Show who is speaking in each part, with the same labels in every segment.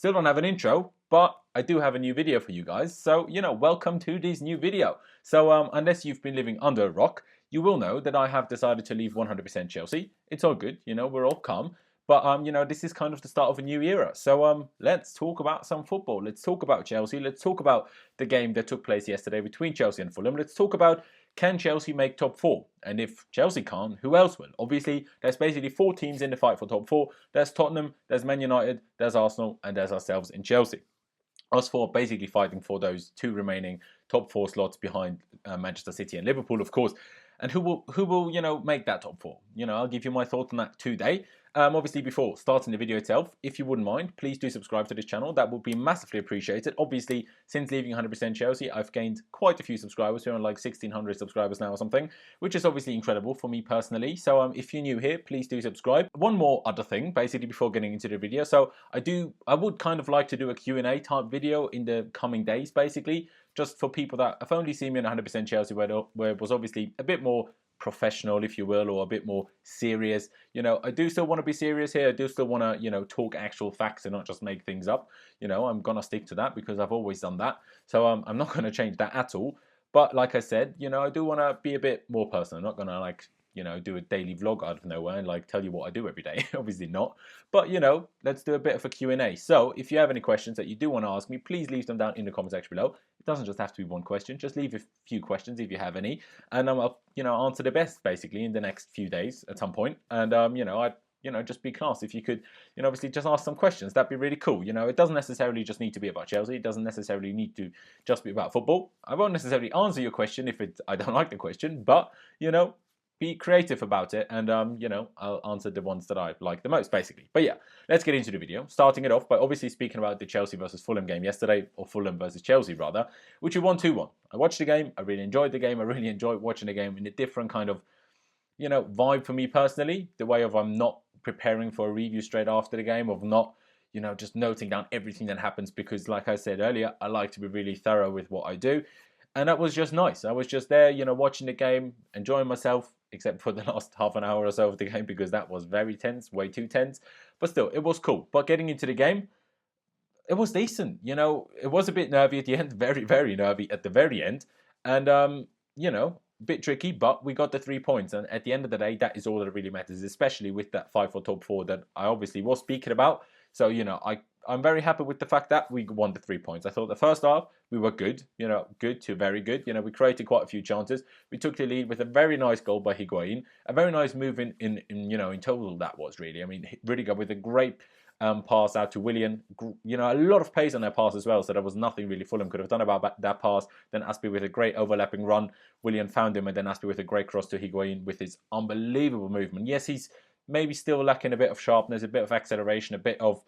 Speaker 1: Still don't have an intro, but I do have a new video for you guys. So, welcome to this new video. So, unless you've been living under a rock, you will know that I have decided to leave 100% Chelsea. It's all good, we're all calm. But, this is kind of the start of a new era. So, let's talk about some football. Let's talk about Chelsea. Let's talk about the game that took place yesterday between Chelsea and Fulham. Let's talk about, can Chelsea make top four? And if Chelsea can't, who else will? Obviously, there's basically 4 teams in the fight for top four. There's Tottenham, there's Man United, there's Arsenal, and there's ourselves in Chelsea. Us 4 basically fighting for those 2 remaining top 4 slots behind Manchester City and Liverpool, of course. And who will make that top 4? I'll give you my thoughts on that today. Obviously, before starting the video itself, if you wouldn't mind, please do subscribe to this channel. That would be massively appreciated. Obviously, since leaving 100% Chelsea, I've gained quite a few subscribers. We're on like 1,600 subscribers now or something, which is obviously incredible for me personally. So if you're new here, please do subscribe. One more other thing, basically, before getting into the video. So I would kind of like to do a Q&A type video in the coming days, basically, just for people that have only seen me on 100% Chelsea, where it was obviously a bit more professional, if you will, or a bit more serious. I do still want to be serious here. I do still want to, talk actual facts and not just make things up. I'm going to stick to that because I've always done that. So I'm not going to change that at all. But like I said, I do want to be a bit more personal. I'm not going to do a daily vlog out of nowhere and tell you what I do every day. Obviously not. But, let's do a bit of a Q&A. So if you have any questions that you do want to ask me, please leave them down in the comment section below. It doesn't just have to be one question. Just leave a few questions if you have any. And I'll, answer the best basically in the next few days at some point. And, I'd just be class if you could, obviously just ask some questions. That'd be really cool. It doesn't necessarily just need to be about Chelsea. It doesn't necessarily need to just be about football. I won't necessarily answer your question if I don't like the question, but, be creative about it, and I'll answer the ones that I like the most, basically. But yeah, let's get into the video. Starting it off by obviously speaking about the Chelsea versus Fulham game yesterday, or Fulham versus Chelsea rather, which we won 2-1. I watched the game. I really enjoyed the game. I really enjoyed watching the game in a different kind of, vibe for me personally. The way of I'm not preparing for a review straight after the game, of not, just noting down everything that happens, because like I said earlier, I like to be really thorough with what I do. And that was just nice. I was just there, watching the game, enjoying myself, except for the last half an hour or so of the game, because that was very tense, way too tense. But still, it was cool. But getting into the game, it was decent. It was a bit nervy at the end, very, very nervy at the very end. And, a bit tricky, but we got the 3 points. And at the end of the day, that is all that really matters, especially with that fight for top 4 that I obviously was speaking about. So, I'm very happy with the fact that we won the 3 points. I thought the first half, we were good, good to very good. We created quite a few chances. We took the lead with a very nice goal by Higuain. A very nice move in total that was really. I mean, Rudiger with a great pass out to Willian. A lot of pace on their pass as well, so there was nothing really Fulham could have done about that pass. Then Aspie with a great overlapping run. Willian found him, and then Aspie with a great cross to Higuain with his unbelievable movement. Yes, he's maybe still lacking a bit of sharpness, a bit of acceleration, a bit of,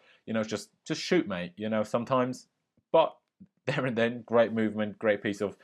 Speaker 1: just shoot, mate, sometimes. But there and then, great movement, great piece of,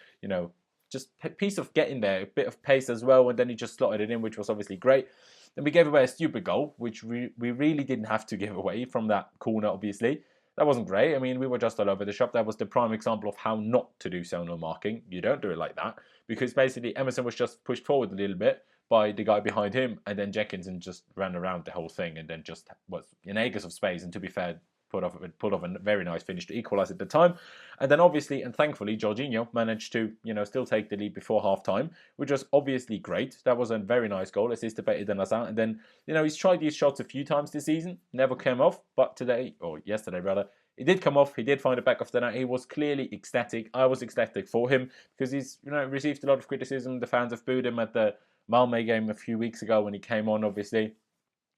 Speaker 1: just a piece of getting there, a bit of pace as well, and then he just slotted it in, which was obviously great. Then we gave away a stupid goal, which we really didn't have to give away from that corner, obviously. That wasn't great. I mean, we were just all over the shop. That was the prime example of how not to do zonal marking. You don't do it like that, because basically Emerson was just pushed forward a little bit by the guy behind him, and then Jenkinson just ran around the whole thing, and then just was in acres of space. And to be fair, pulled off a very nice finish to equalise at the time. And then obviously and thankfully, Jorginho managed to still take the lead before half time, which was obviously great. That was a very nice goal, assisted by Eden Hazard. And then he's tried these shots a few times this season, never came off. But today, or yesterday rather, it did come off. He did find it back off the net. He was clearly ecstatic. I was ecstatic for him, because he's received a lot of criticism. The fans have booed him at the Malmö game a few weeks ago when he came on, obviously.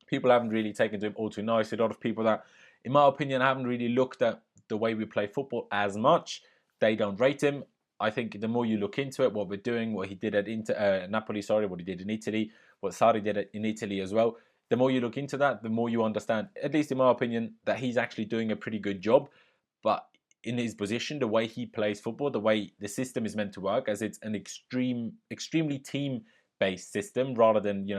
Speaker 1: People haven't really taken to him all too nicely. A lot of people that, in my opinion, haven't really looked at the way we play football as much. They don't rate him. I think the more you look into it, what we're doing, what he did at Napoli, what he did in Italy, what Sarri did in Italy as well, the more you look into that, the more you understand, at least in my opinion, that he's actually doing a pretty good job. But in his position, the way he plays football, the way the system is meant to work, as it's an extremely team-based system rather than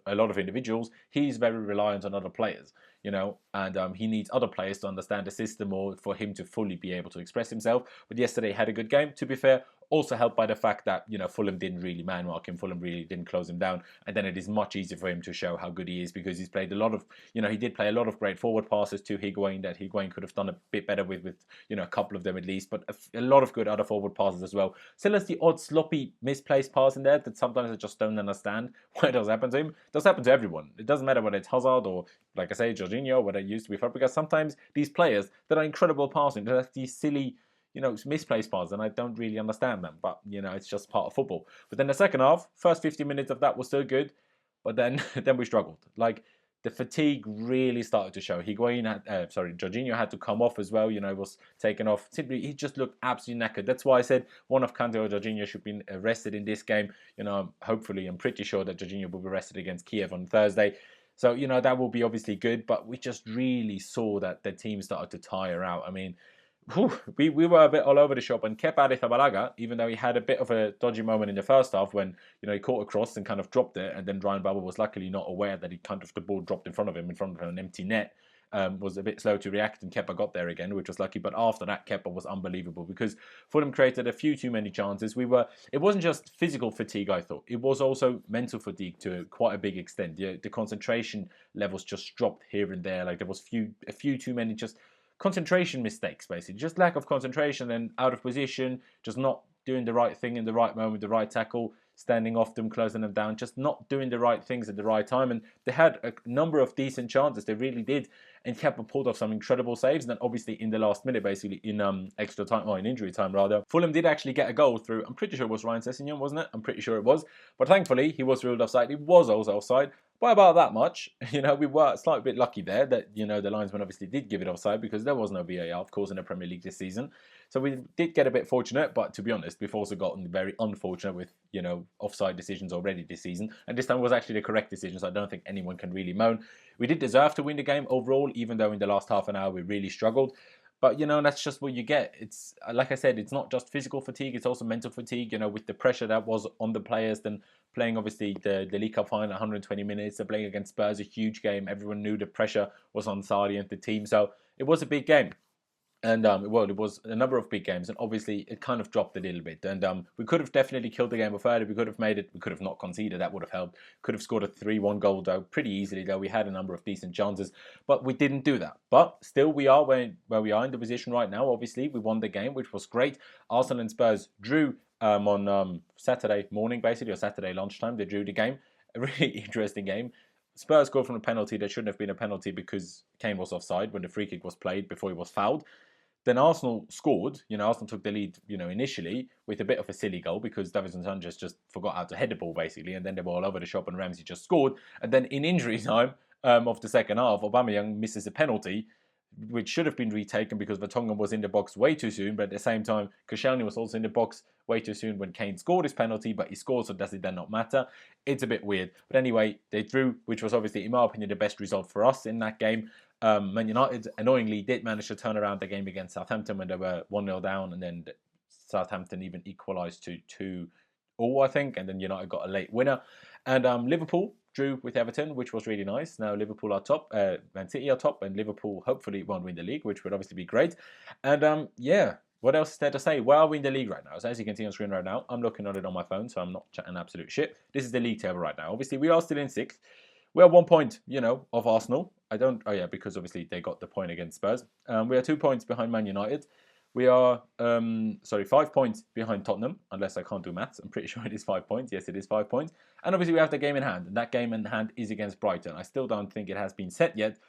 Speaker 1: a lot of individuals, he's very reliant on other players. and he needs other players to understand the system or for him to fully be able to express himself. But yesterday he had a good game, to be fair. Also helped by the fact that, Fulham didn't really man-mark him. Fulham really didn't close him down. And then it is much easier for him to show how good he is because he's played a lot of, he did play a lot of great forward passes to Higuain that Higuain could have done a bit better with a couple of them at least. But a lot of good other forward passes as well. Still has the odd sloppy misplaced pass in there that sometimes I just don't understand why it does happen to him. It does happen to everyone. It doesn't matter whether it's Hazard or, like I say, Jorginho, whether it used to be Fabregas. Sometimes these players that are incredible passing, they have these silly misplaced passes, and I don't really understand them. But, it's just part of football. But then the second half, first 50 minutes of that was still good, but then then we struggled. Like, the fatigue really started to show. Jorginho had to come off as well. Was taken off. Simply, he just looked absolutely knackered. That's why I said one of Kante or Jorginho should be rested in this game. Hopefully, I'm pretty sure that Jorginho will be rested against Kiev on Thursday. So, that will be obviously good. But we just really saw that the team started to tire out. I mean, we were a bit all over the shop, and Kepa Arrizabalaga, even though he had a bit of a dodgy moment in the first half when he caught a cross and kind of dropped it, and then Ryan Babel was luckily not aware that the ball dropped in front of an empty net. Was a bit slow to react, and Kepa got there again, which was lucky. But after that, Kepa was unbelievable because Fulham created a few too many chances. It wasn't just physical fatigue, I thought. It was also mental fatigue to quite a big extent. The concentration levels just dropped here and there. Like there was a few too many just concentration mistakes, basically. Just lack of concentration and out of position, just not doing the right thing in the right moment, the right tackle, standing off them, closing them down, just not doing the right things at the right time. And they had a number of decent chances, they really did. And Kepa pulled off some incredible saves. And then obviously in the last minute, basically in extra time, or in injury time rather, Fulham did actually get a goal through, I'm pretty sure it was Ryan Sessegnon, wasn't it? I'm pretty sure it was. But thankfully, he was ruled offside. He was also offside by about that much. We were a slight bit lucky there that, the linesman obviously did give it offside because there was no VAR, of course, in the Premier League this season. So we did get a bit fortunate, but to be honest, we've also gotten very unfortunate with, offside decisions already this season. And this time was actually the correct decision, so I don't think anyone can really moan. We did deserve to win the game overall, even though in the last half an hour we really struggled. But, that's just what you get. It's, like I said, it's not just physical fatigue, it's also mental fatigue, with the pressure that was on the players. Then playing, obviously, the League Cup final, 120 minutes, they're playing against Spurs, a huge game. Everyone knew the pressure was on Sarri and the team. So it was a big game. And, it was a number of big games. And obviously, it kind of dropped a little bit. And we could have definitely killed the game further. We could have made it. We could have not conceded. That would have helped. Could have scored a 3-1 goal, though, pretty easily, though. We had a number of decent chances. But we didn't do that. But still, we are where we are in the position right now. Obviously, we won the game, which was great. Arsenal and Spurs drew on Saturday morning, basically, or Saturday lunchtime. They drew the game. A really interesting game. Spurs scored from a penalty that shouldn't have been a penalty because Kane was offside when the free kick was played before he was fouled. Then Arsenal scored. Arsenal took the lead, initially with a bit of a silly goal because Davinson Sanchez just forgot how to head the ball, basically. And then they were all over the shop and Ramsey just scored. And then in injury time of the second half, Aubameyang misses a penalty, which should have been retaken because Vertonghen was in the box way too soon. But at the same time, Koscielny was also in the box way too soon when Kane scored his penalty, but he scored, so does it then not matter? It's a bit weird. But anyway, they drew, which was obviously, in my opinion, the best result for us in that game. Man United, annoyingly, did manage to turn around the game against Southampton when they were 1-0 down, and then Southampton even equalised to 2-2, I think, and then United got a late winner. And Liverpool drew with Everton, which was really nice. Now Liverpool are top, Man City are top, and Liverpool hopefully won't win the league, which would obviously be great. And what else is there to say? Where are we in the league right now? So as you can see on screen right now, I'm looking at it on my phone, so I'm not chatting absolute shit. This is the league table right now. Obviously, we are still in 6th. We are 1 point, of Arsenal. Because obviously they got the point against Spurs. We are 2 points behind Man United. We are, 5 points behind Tottenham, unless I can't do maths. I'm pretty sure it is 5 points. Yes, it is 5 points. And obviously we have the game in hand, and that game in hand is against Brighton. I still don't think it has been set yet.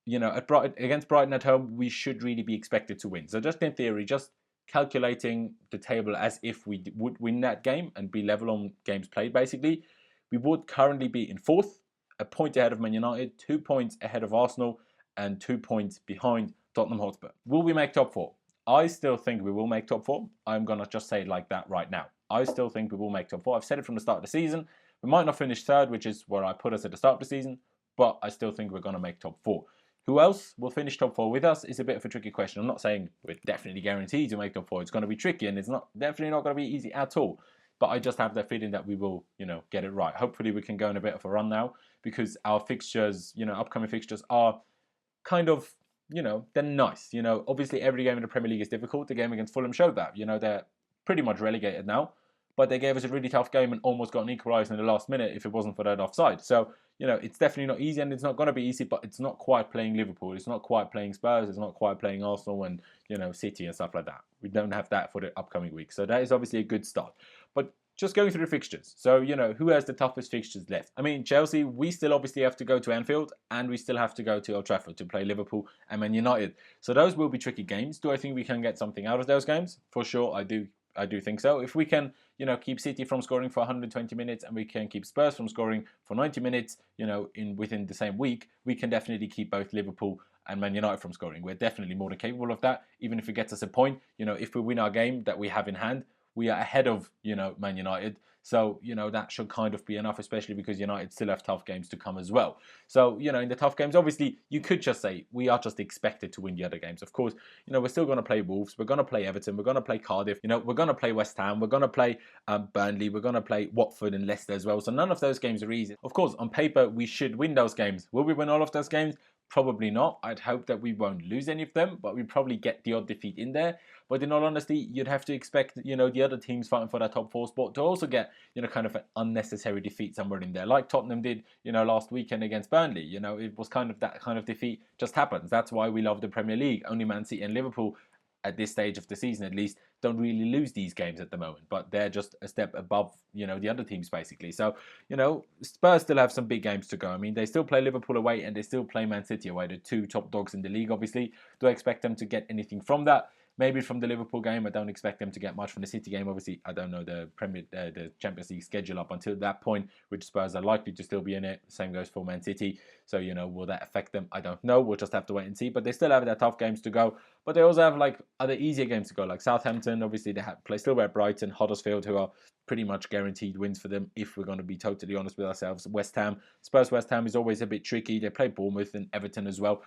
Speaker 1: Against Brighton at home, we should really be expected to win. So just in theory, just calculating the table as if we would win that game and be level on games played, basically, we would currently be in 4th, a point ahead of Man United, 2 points ahead of Arsenal, and 2 points behind Tottenham Hotspur. Will we make top 4? I still think we will make top 4. I'm going to just say it like that right now. I still think we will make top 4. I've said it from the start of the season. We might not finish 3rd, which is where I put us at the start of the season, but I still think we're going to make top 4. Who else will finish top 4 with us is a bit of a tricky question. I'm not saying we're definitely guaranteed to make top 4. It's going to be tricky, and it's definitely not going to be easy at all. But I just have that feeling that we will, get it right. Hopefully we can go on a bit of a run now because our fixtures, upcoming fixtures are kind of, they're nice. Obviously every game in the Premier League is difficult. The game against Fulham showed that. They're pretty much relegated now, but they gave us a really tough game and almost got an equaliser in the last minute if it wasn't for that offside. So, it's definitely not easy, and it's not going to be easy, but it's not quite playing Liverpool. It's not quite playing Spurs. It's not quite playing Arsenal and, City and stuff like that. We don't have that for the upcoming week. So that is obviously a good start. But just going through the fixtures. So, who has the toughest fixtures left? I mean, Chelsea, we still obviously have to go to Anfield, and we still have to go to Old Trafford to play Liverpool and Man United. So those will be tricky games. Do I think we can get something out of those games? For sure, I do think so. If we can, keep City from scoring for 120 minutes and we can keep Spurs from scoring for 90 minutes, within the same week, we can definitely keep both Liverpool and Man United from scoring. We're definitely more than capable of that. Even if it gets us a point, if we win our game that we have in hand, we are ahead of, Man United. So, that should kind of be enough, especially because United still have tough games to come as well. So, in the tough games, obviously, you could just say we are just expected to win the other games. Of course, we're still going to play Wolves. We're going to play Everton. We're going to play Cardiff. We're going to play West Ham. We're going to play Burnley. We're going to play Watford and Leicester as well. So none of those games are easy. Of course, on paper, we should win those games. Will we win all of those games? Probably not. I'd hope that we won't lose any of them, but we probably get the odd defeat in there. But in all honesty, you'd have to expect, the other teams fighting for that top 4 spot to also get, kind of an unnecessary defeat somewhere in there, like Tottenham did, last weekend against Burnley. It was kind of that kind of defeat just happens. That's why we love the Premier League. Only Man City and Liverpool, at this stage of the season at least, don't really lose these games at the moment, but they're just a step above, the other teams basically. So, Spurs still have some big games to go. I mean, they still play Liverpool away and they still play Man City away, the 2 top dogs in the league, obviously. Do I expect them to get anything from that? Maybe from the Liverpool game. I don't expect them to get much from the City game. Obviously, I don't know the Champions League schedule up until that point, which Spurs are likely to still be in it. Same goes for Man City. So, will that affect them? I don't know. We'll just have to wait and see. But they still have their tough games to go. But they also have other easier games to go, like Southampton. Obviously, they play still at Brighton, Huddersfield, who are pretty much guaranteed wins for them if we're going to be totally honest with ourselves. West Ham, Spurs West Ham is always a bit tricky. They play Bournemouth and Everton as well.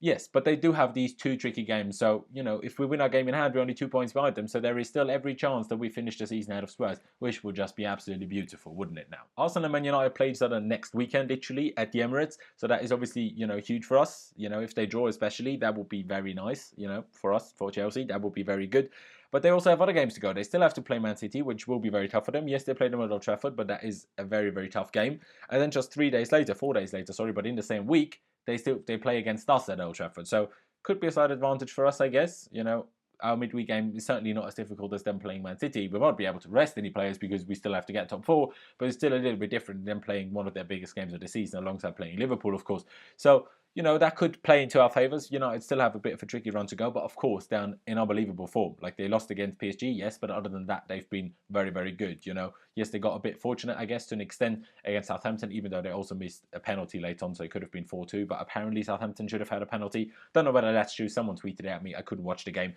Speaker 1: Yes, but they do have these 2 tricky games. So, if we win our game in hand, we're only 2 points behind them. So there is still every chance that we finish the season ahead of Spurs, which would just be absolutely beautiful, wouldn't it now? Arsenal and Man United play each other next weekend, literally, at the Emirates. So that is obviously, huge for us. If they draw especially, that would be very nice, for us, for Chelsea. That would be very good. But they also have other games to go. They still have to play Man City, which will be very tough for them. Yes, they play them at Old Trafford, but that is a very, very tough game. And then just 4 days later, but in the same week, they play against us at Old Trafford. So could be a slight advantage for us, I guess. Our midweek game is certainly not as difficult as them playing Man City. We won't be able to rest any players because we still have to get top 4, but it's still a little bit different than playing one of their biggest games of the season alongside playing Liverpool, of course. So, that could play into our favours. United still have a bit of a tricky run to go, but of course, down in unbelievable form. Like, they lost against PSG, yes, but other than that, they've been very, very good, Yes, they got a bit fortunate, I guess, to an extent against Southampton, even though they also missed a penalty late on, so it could have been 4-2, but apparently Southampton should have had a penalty. Don't know whether that's true. Someone tweeted it at me. I couldn't watch the game.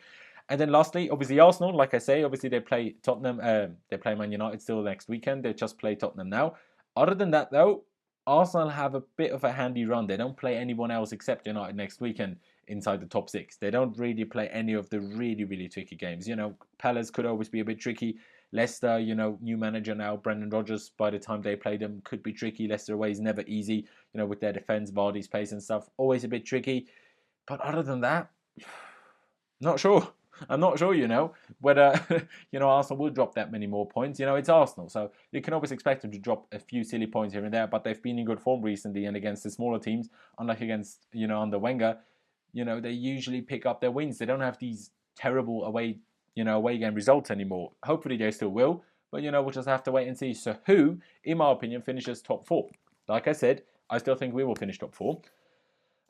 Speaker 1: And then lastly, obviously Arsenal, like I say, obviously they play Tottenham, they play Man United still next weekend. They just play Tottenham now. Other than that, though, Arsenal have a bit of a handy run. They don't play anyone else except United next weekend inside the top 6. They don't really play any of the really, really tricky games. Palace could always be a bit tricky. Leicester, new manager now, Brendan Rodgers, by the time they play them, could be tricky. Leicester away is never easy, with their defence, Vardy's pace and stuff. Always a bit tricky. But other than that, not sure. I'm not sure, whether, Arsenal will drop that many more points. It's Arsenal, so you can always expect them to drop a few silly points here and there, but they've been in good form recently, and against the smaller teams, unlike against, under Wenger, they usually pick up their wins. They don't have these terrible away game results anymore. Hopefully they still will, but, we'll just have to wait and see. So who, in my opinion, finishes top 4? Like I said, I still think we will finish top 4.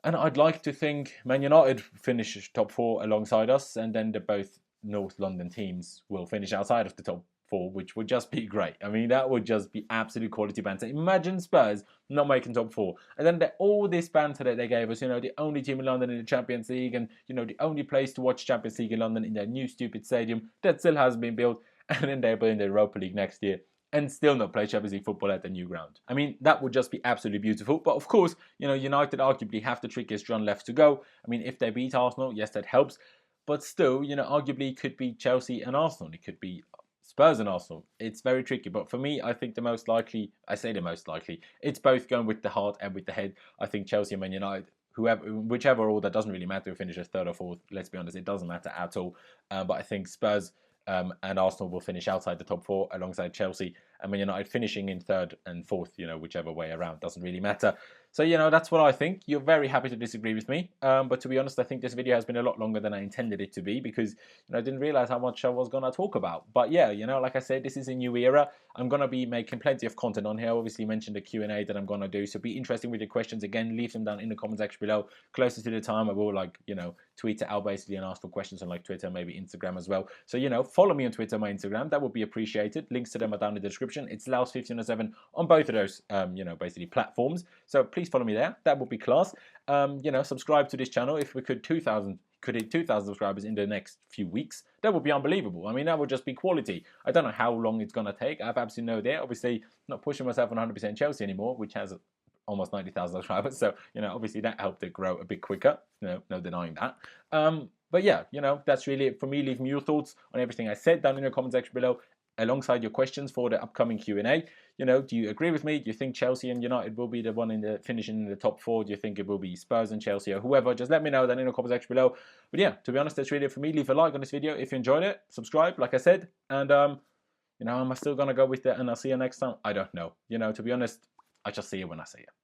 Speaker 1: And I'd like to think Man United finish top 4 alongside us, and then the both North London teams will finish outside of the top 4, which would just be great. I mean, that would just be absolute quality banter. Imagine Spurs not making top 4. And then all this banter that they gave us, the only team in London in the Champions League, and, the only place to watch Champions League in London in their new stupid stadium that still hasn't been built, and then they'll be in the Europa League next year and still not play Champions League football at the new ground. I mean, that would just be absolutely beautiful. But of course, United arguably have the trickiest run left to go. I mean, if they beat Arsenal, yes, that helps. But still, arguably it could be Chelsea and Arsenal. It could be Spurs and Arsenal. It's very tricky. But for me, I think the most likely, it's both going with the heart and with the head. I think Chelsea and Man United, whichever order, doesn't really matter who finishes third or fourth. Let's be honest, it doesn't matter at all. But I think Spurs and Arsenal will finish outside the top four alongside Chelsea, and Man United finishing in third and fourth, whichever way around, doesn't really matter. So, that's what I think. You're very happy to disagree with me. But to be honest, I think this video has been a lot longer than I intended it to be because, I didn't realize how much I was going to talk about. But yeah, like I said, this is a new era. I'm going to be making plenty of content on here. I obviously mentioned the Q&A that I'm going to do. So be interested with your questions. Again, leave them down in the comment section below. Closer to the time, I will, tweet it out basically and ask for questions on Twitter, maybe Instagram as well. So, follow me on Twitter, my Instagram. That would be appreciated. Links to them are down in the description. It's Laos1507 on both of those, basically platforms. So please follow me there. That would be class. Subscribe to this channel. If we could hit 2,000 subscribers in the next few weeks, that would be unbelievable. I mean, that would just be quality. I don't know how long it's going to take. I have absolutely no idea. Obviously, not pushing myself on 100% Chelsea anymore, which has almost 90,000 subscribers. So, obviously that helped it grow a bit quicker. No denying that. But yeah, that's really it for me. Leave me your thoughts on everything I said down in the comment section below, alongside your questions for the upcoming Q&A. Do you agree with me? Do you think Chelsea and United will be the one finishing in the top four? Do you think it will be Spurs and Chelsea or whoever? Just let me know down in the comment section below. But yeah, to be honest, that's really it for me. Leave a like on this video if you enjoyed it. Subscribe, like I said. And, am I still going to go with it and I'll see you next time? I don't know. To be honest, I just see you when I see you.